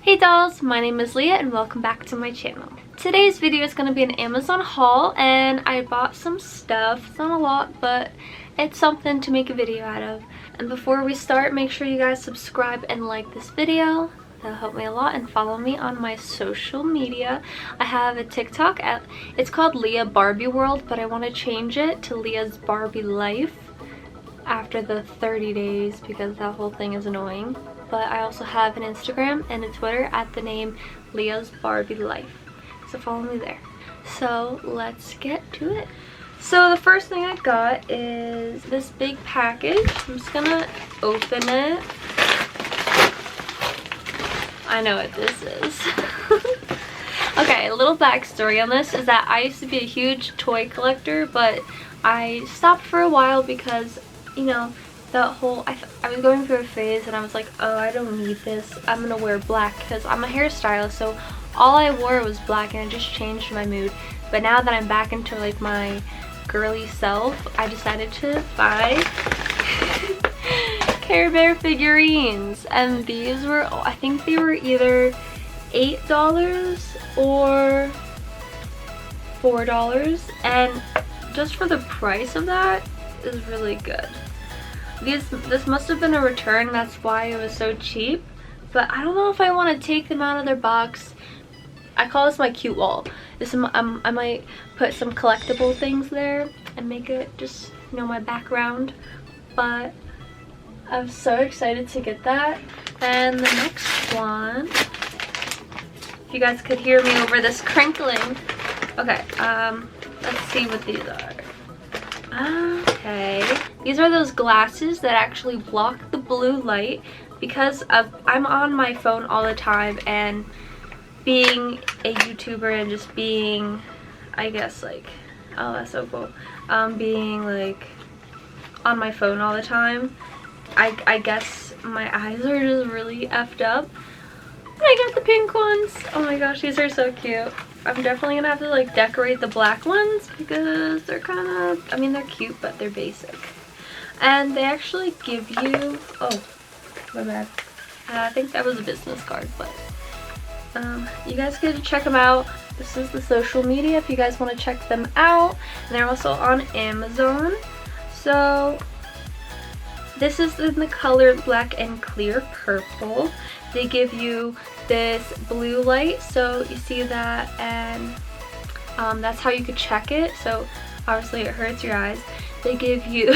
Hey dolls, my name is Leah and welcome back to my channel. Today's video is going to be an Amazon haul and I bought some stuff. It's not a lot, but it's something to make a video out of. And before we start, make sure you guys subscribe and like this video. That'll help me a lot, and follow me on my social media. I have a TikTok, it's called Leah Barbie World, but I want to change it to Leah's Barbie Life after the 30 days because that whole thing is annoying. But I also have an Instagram and a Twitter at the name Leah's Barbie Life, so follow me there. So let's get to it. So the first thing I got is this big package. I'm just gonna open it. I know what this is. Okay, a little backstory on this is that I used to be a huge toy collector, but I stopped for a while because, you know, that whole I was going through a phase and I was like, oh, I don't need this, I'm gonna wear black, because I'm a hairstylist, so all I wore was black and it just changed my mood. But now that I'm back into like my girly self, I decided to buy Care Bear figurines, and these were, I think they were either $8 or $4, and just for the price of that is really good. This must have been a return, that's why it was so cheap, but I don't know if I want to take them out of their box. I call this my cute wall. I might put some collectible things there and make it just, you know, my background, but I'm so excited to get that. And the next one, if you guys could hear me over this crinkling. Okay, let's see what these are. Okay, these are those glasses that actually block the blue light, because I'm on my phone all the time, and being a YouTuber and just being, I guess, like, oh, that's so cool, being like on my phone all the time, I guess my eyes are just really effed up. I got the pink ones. Oh my gosh, these are so cute. I'm definitely gonna have to like decorate the black ones because they're kind of, I mean, they're cute, but they're basic. And they actually give you, oh, my bad. I think that was a business card, but you guys could check them out. This is the social media if you guys want to check them out. And they're also on Amazon. So this is in the color black and clear purple. They give you this blue light, so you see that, and that's how you could check it. So obviously it hurts your eyes. They give you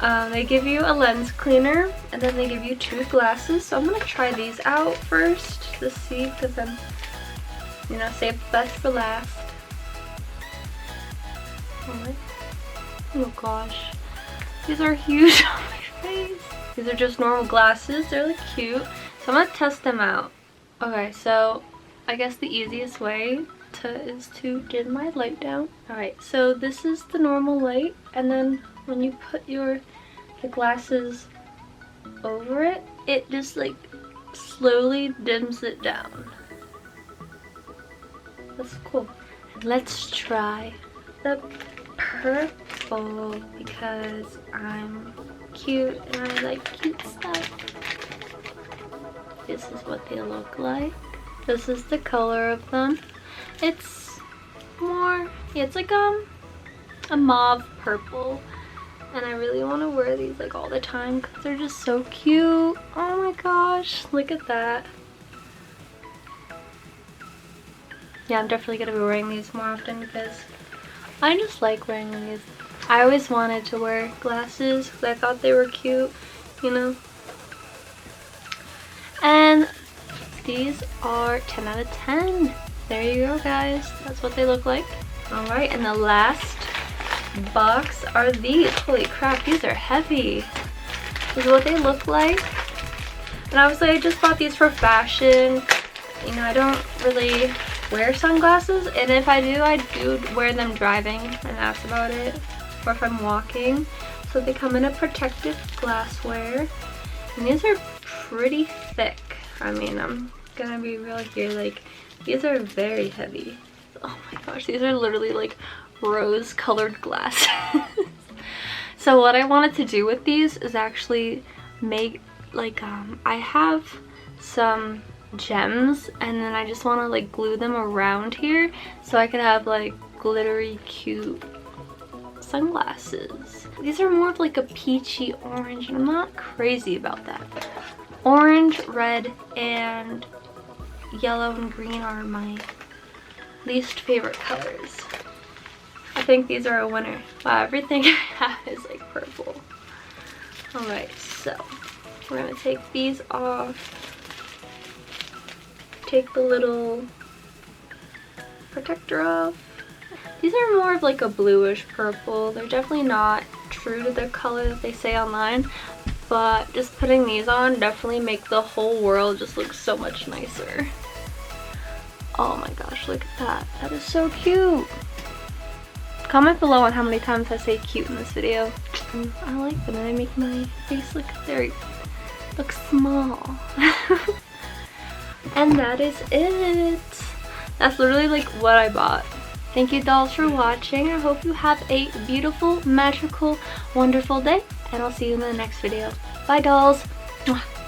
a lens cleaner, and then they give you 2 glasses. So I'm gonna try these out first to see, because I'm, you know, save the best for last. Oh gosh, these are huge on my face. These are just normal glasses. They're like cute. So I'm gonna test them out. Okay, so I guess the easiest way is to dim my light down. Alright, so this is the normal light, and then when you put the glasses over it, it just like slowly dims it down. That's cool. Let's try the purple because I'm cute and I like cute stuff. This is what they look like. This is the color of them. It's more, yeah, it's like a mauve purple, and I really want to wear these like all the time because they're just so cute. Oh my gosh, look at that. Yeah, I'm definitely gonna be wearing these more often because I just like wearing these. I always wanted to wear glasses because I thought they were cute, you know. And these are 10 out of 10. There you go, guys. That's what they look like. Alright, and the last box are these. Holy crap, these are heavy. This is what they look like. And obviously I just bought these for fashion. You know, I don't really wear sunglasses, and if I do wear them driving, and that's about it. Or if I'm walking. So they come in a protective glassware, and these are pretty thick. I mean, I'm gonna be real here, like, these are very heavy. Oh my gosh, these are literally like rose colored glasses. So what I wanted to do with these is actually make like I have some gems, and then I just want to like glue them around here so I could have like glittery cute sunglasses. These are more of like a peachy orange, and I'm not crazy about that. Orange, red, and yellow and green are my least favorite colors. I think these are a winner. Wow, everything I have is like purple. Alright, so we're gonna take these off. Take the little protector off. These are more of like a bluish purple. They're definitely not true to the color that they say online, but just putting these on definitely make the whole world just look so much nicer. Oh my gosh, look at that. That is so cute. Comment below on how many times I say cute in this video. I like them and they make my face look small. And that is it. That's literally like what I bought. Thank you dolls for watching. I hope you have a beautiful, magical, wonderful day, and I'll see you in the next video. Bye dolls. Mwah.